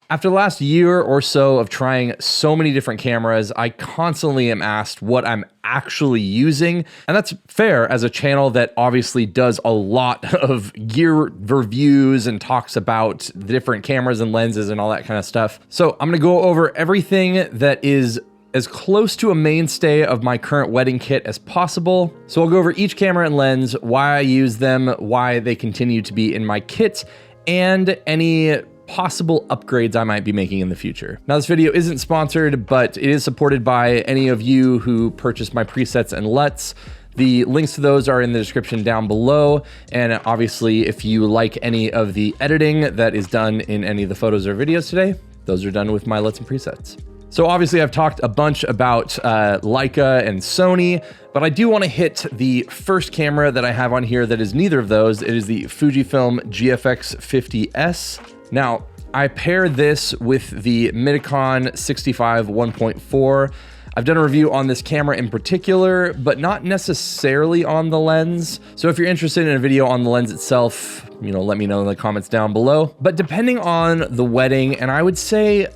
After the last year or so of trying so many different cameras, I constantly am asked what I'm actually using. And that's fair as a channel that obviously does a lot of gear reviews and talks about the different cameras and lenses and all that kind of stuff. So I'm gonna go over everything that is as close to a mainstay of my current wedding kit as possible. So I'll go over each camera and lens, why I use them, why they continue to be in my kit, and any possible upgrades I might be making in the future. Now, this video isn't sponsored, but it is supported by any of you who purchased my presets and LUTs. The links to those are in the description down below. And obviously, if you like any of the editing that is done in any of the photos or videos today, those are done with my LUTs and presets. So obviously I've talked a bunch about Leica and Sony, but I do want to hit the first camera that I have on here that is neither of those. It is the Fujifilm GFX 50S. Now, I pair this with the Nikon 65 1.4. I've done a review on this camera in particular, but not necessarily on the lens. So if you're interested in a video on the lens itself, let me know in the comments down below. But depending on the wedding, and I would say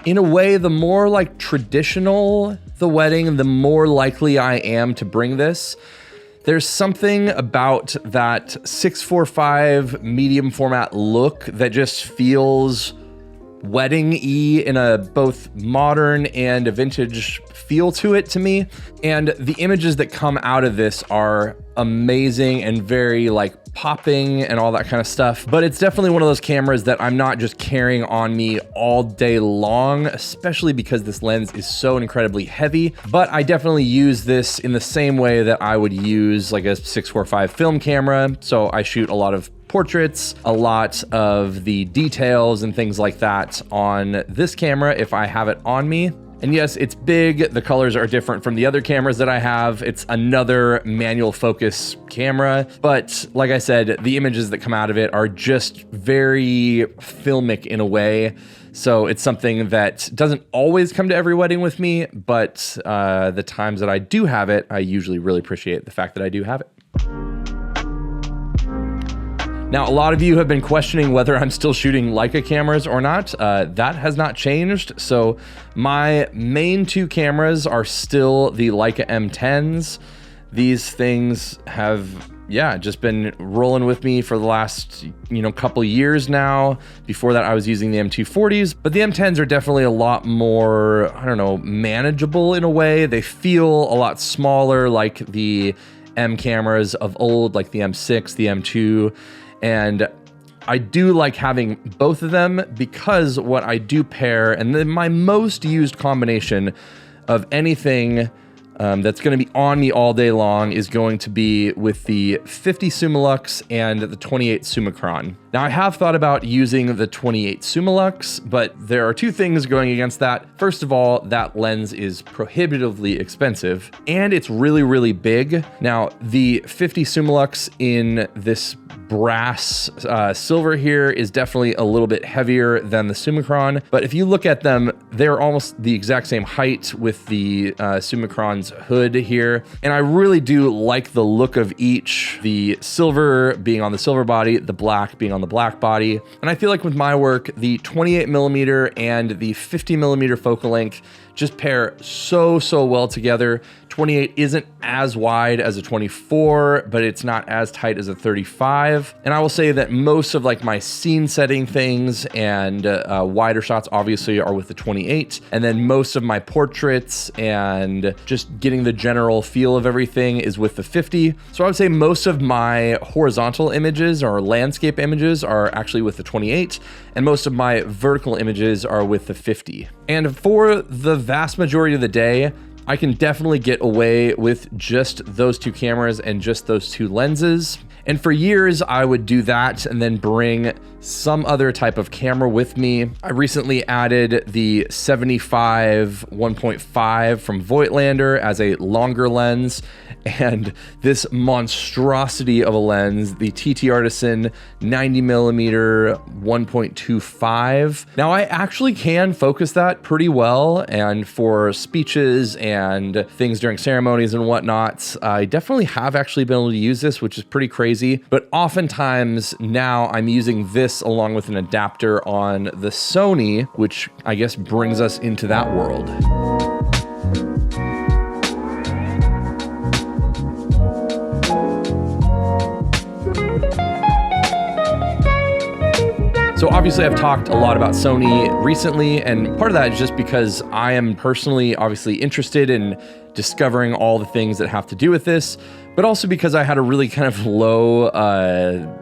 in a way, the more like traditional the wedding, the more likely I am to bring this. There's something about that 645 medium format look that just feels wedding-y in a both modern and a vintage feel to it to me. And the images that come out of this are amazing and very like popping and all that kind of stuff. But it's definitely one of those cameras that I'm not just carrying on me all day long, especially because this lens is so incredibly heavy. But I definitely use this in the same way that I would use like a 645 film camera. So I shoot a lot of portraits, a lot of the details and things like that on this camera if I have it on me. And yes, it's big. The colors are different from the other cameras that I have. It's another manual focus camera. But like I said, the images that come out of it are just very filmic in a way. So it's something that doesn't always come to every wedding with me, but the times that I do have it, I usually really appreciate the fact that I do have it. Now, a lot of you have been questioning whether I'm still shooting Leica cameras or not. That has not changed. So my main two cameras are still the Leica M10s. These things have, just been rolling with me for the last, couple years now. Before that, I was using the M240s, but the M10s are definitely a lot more, manageable in a way. They feel a lot smaller, like the M cameras of old, like the M6, the M2. And I do like having both of them because what I do pair, and then my most used combination of anything that's going to be on me all day long is going to be with the 50 Summilux and the 28 Summicron. Now, I have thought about using the 28 Summilux, but there are two things going against that. First of all, that lens is prohibitively expensive and it's really, really big. Now, the 50 Summilux in this brass silver here is definitely a little bit heavier than the Summicron, but if you look at them, they're almost the exact same height with the Summicron's hood here. And I really do like the look of each, the silver being on the silver body, the black being on the black body. And I feel like with my work, the 28mm and the 50mm focal length just pair so well together. 28 isn't as wide as a 24, but it's not as tight as a 35. And I will say that most of like my scene setting things and wider shots obviously are with the 28. And then most of my portraits and just getting the general feel of everything is with the 50. So I would say most of my horizontal images or landscape images are actually with the 28. And most of my vertical images are with the 50. And for the vast majority of the day, I can definitely get away with just those two cameras and just those two lenses. And for years, I would do that and then bring some other type of camera with me. I recently added the 75 1.5 from Voigtlander as a longer lens, and this monstrosity of a lens, the TT Artisan 90mm 1.25. Now I actually can focus that pretty well, and for speeches and and things during ceremonies and whatnot. I definitely have actually been able to use this, which is pretty crazy. But oftentimes now I'm using this along with an adapter on the Sony, which I guess brings us into that world. So obviously I've talked a lot about Sony recently, and part of that is just because I am personally obviously interested in discovering all the things that have to do with this, but also because I had a really kind of low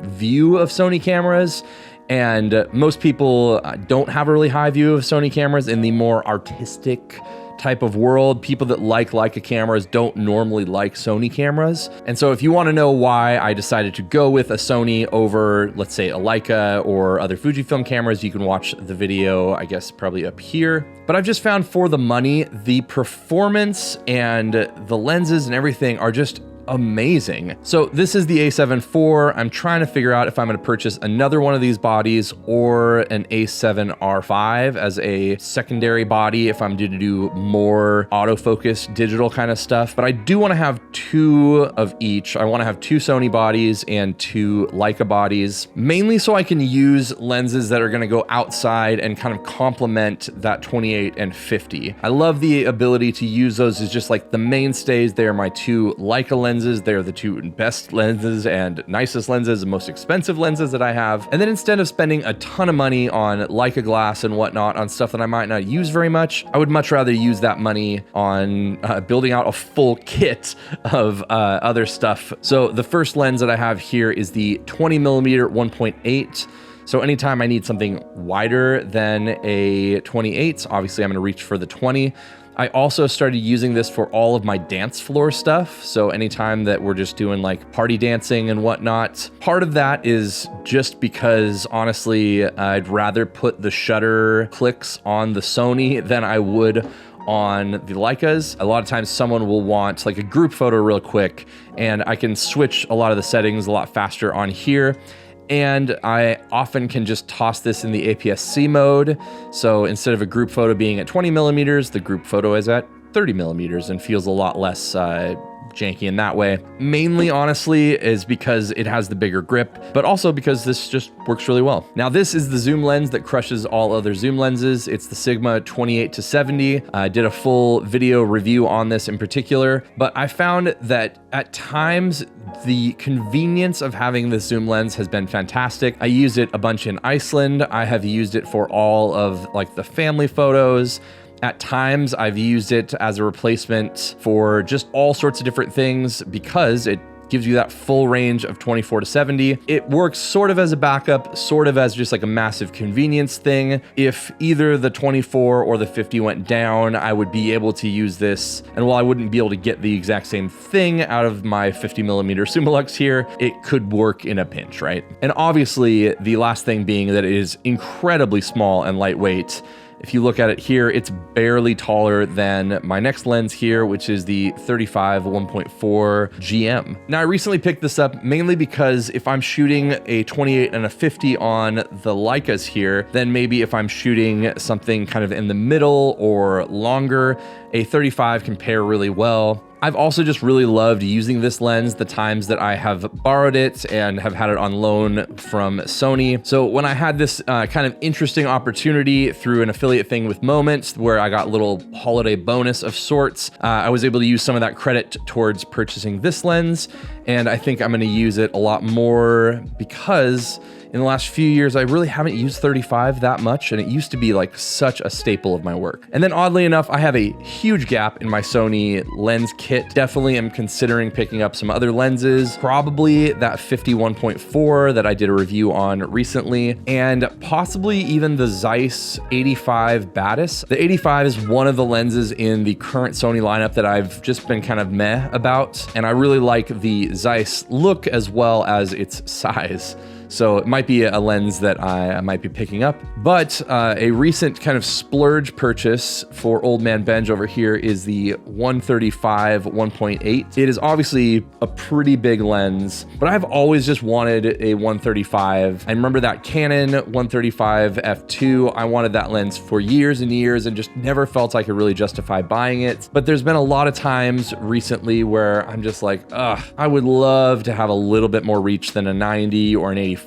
view of Sony cameras. And most people don't have a really high view of Sony cameras in the more artistic type of world. People that like Leica cameras don't normally like Sony cameras. And so if you want to know why I decided to go with a Sony over, let's say, a Leica or other Fujifilm cameras, you can watch the video, I guess, probably up here. But I've just found for the money, the performance and the lenses and everything are just amazing. So this is the A7 IV. I'm trying to figure out if I'm going to purchase another one of these bodies or an A7 R5 as a secondary body if I'm due to do more autofocus digital kind of stuff. But I do want to have two of each. I want to have two Sony bodies and two Leica bodies, mainly so I can use lenses that are going to go outside and kind of complement that 28 and 50. I love the ability to use those as just like the mainstays. They're my two Leica lenses. They're the two best lenses and nicest lenses and most expensive lenses that I have. And then instead of spending a ton of money on Leica glass and whatnot on stuff that I might not use very much, I would much rather use that money on building out a full kit of other stuff. So the first lens that I have here is the 20mm 1.8. So anytime I need something wider than a 28, obviously I'm going to reach for the 20. I also started using this for all of my dance floor stuff. So anytime that we're just doing like party dancing and whatnot, part of that is just because honestly, I'd rather put the shutter clicks on the Sony than I would on the Leicas. A lot of times someone will want like a group photo real quick, and I can switch a lot of the settings a lot faster on here. And I often can just toss this in the APS-C mode. So instead of a group photo being at 20mm, the group photo is at 30mm and feels a lot less janky in that way. Mainly, honestly, is because it has the bigger grip, but also because this just works really well. Now, this is the zoom lens that crushes all other zoom lenses. It's the Sigma 28-70. I did a full video review on this in particular, but I found that at times, the convenience of having this zoom lens has been fantastic. I used it a bunch in Iceland. I have used it for all of like the family photos. At times, I've used it as a replacement for just all sorts of different things because it gives you that full range of 24-70. It works sort of as a backup, sort of as just like a massive convenience thing. If either the 24 or the 50 went down, I would be able to use this. And while I wouldn't be able to get the exact same thing out of my 50mm Summilux here, it could work in a pinch, right? And obviously, the last thing being that it is incredibly small and lightweight. If you look at it here, it's barely taller than my next lens here, which is the 35 1.4 GM. Now, I recently picked this up mainly because if I'm shooting a 28 and a 50 on the Leicas here, then maybe if I'm shooting something kind of in the middle or longer, a 35 can pair really well. I've also just really loved using this lens the times that I have borrowed it and have had it on loan from Sony. So when I had this kind of interesting opportunity through an affiliate thing with Moments where I got a little holiday bonus of sorts, I was able to use some of that credit towards purchasing this lens. And I think I'm gonna use it a lot more because in the last few years, I really haven't used 35 that much, and it used to be like such a staple of my work. And then oddly enough, I have a huge gap in my Sony lens kit. Definitely am considering picking up some other lenses, probably that 51.4 that I did a review on recently, and possibly even the Zeiss 85 Batis. The 85 is one of the lenses in the current Sony lineup that I've just been kind of meh about, and I really like the Zeiss look as well as its size. So it might be a lens that I might be picking up. But a recent kind of splurge purchase for Old Man Benj over here is the 135 1.8. It is obviously a pretty big lens, but I've always just wanted a 135. I remember that Canon 135 f2. I wanted that lens for years and years and just never felt I could really justify buying it. But there's been a lot of times recently where I'm just like, I would love to have a little bit more reach than a 90 or an 85.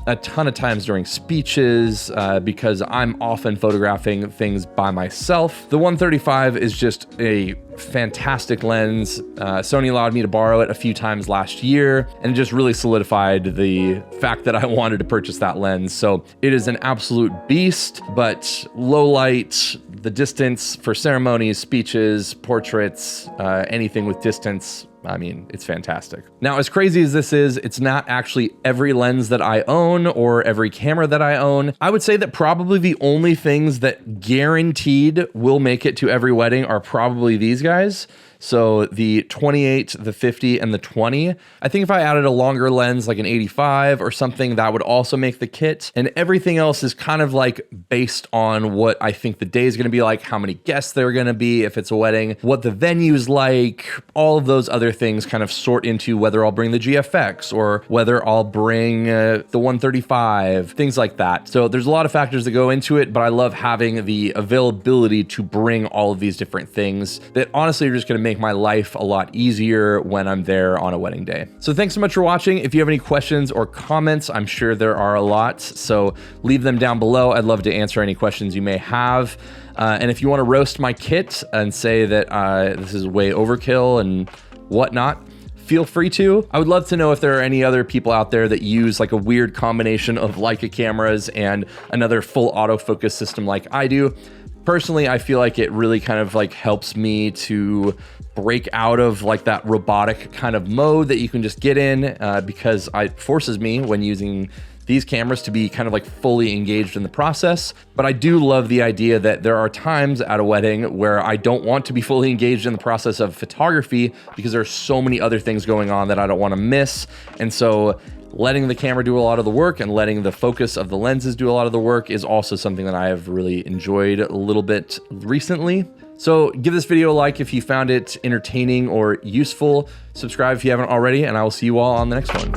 A ton of times during speeches because I'm often photographing things by myself. The 135 is just a fantastic lens. Sony allowed me to borrow it a few times last year, and it just really solidified the fact that I wanted to purchase that lens. So it is an absolute beast, but low light, the distance for ceremonies, speeches, portraits, anything with distance, I mean, it's fantastic. Now, as crazy as this is, it's not actually every lens that I own or every camera that I own. I would say that probably the only things that guaranteed will make it to every wedding are probably these guys. So the 28, the 50, and the 20. I think if I added a longer lens like an 85 or something, that would also make the kit. And everything else is kind of like based on what I think the day is going to be like, how many guests there are going to be if it's a wedding, what the venue's like, all of those other things kind of sort into whether I'll bring the GFX or whether I'll bring the 135, things like that. So there's a lot of factors that go into it, but I love having the availability to bring all of these different things that honestly are just going to make my life a lot easier when I'm there on a wedding day. So thanks so much for watching. If you have any questions or comments, I'm sure there are a lot, so leave them down below. I'd love to answer any questions you may have. And if you want to roast my kit and say that this is way overkill and whatnot, feel free to. I would love to know if there are any other people out there that use like a weird combination of Leica cameras and another full autofocus system like I do. Personally, I feel like it really kind of like helps me to break out of like that robotic kind of mode that you can just get in because it forces me when using these cameras to be kind of like fully engaged in the process. But I do love the idea that there are times at a wedding where I don't want to be fully engaged in the process of photography because there's so many other things going on that I don't want to miss. And so letting the camera do a lot of the work and letting the focus of the lenses do a lot of the work is also something that I have really enjoyed a little bit recently. So give this video a like if you found it entertaining or useful. Subscribe if you haven't already, and I will see you all on the next one.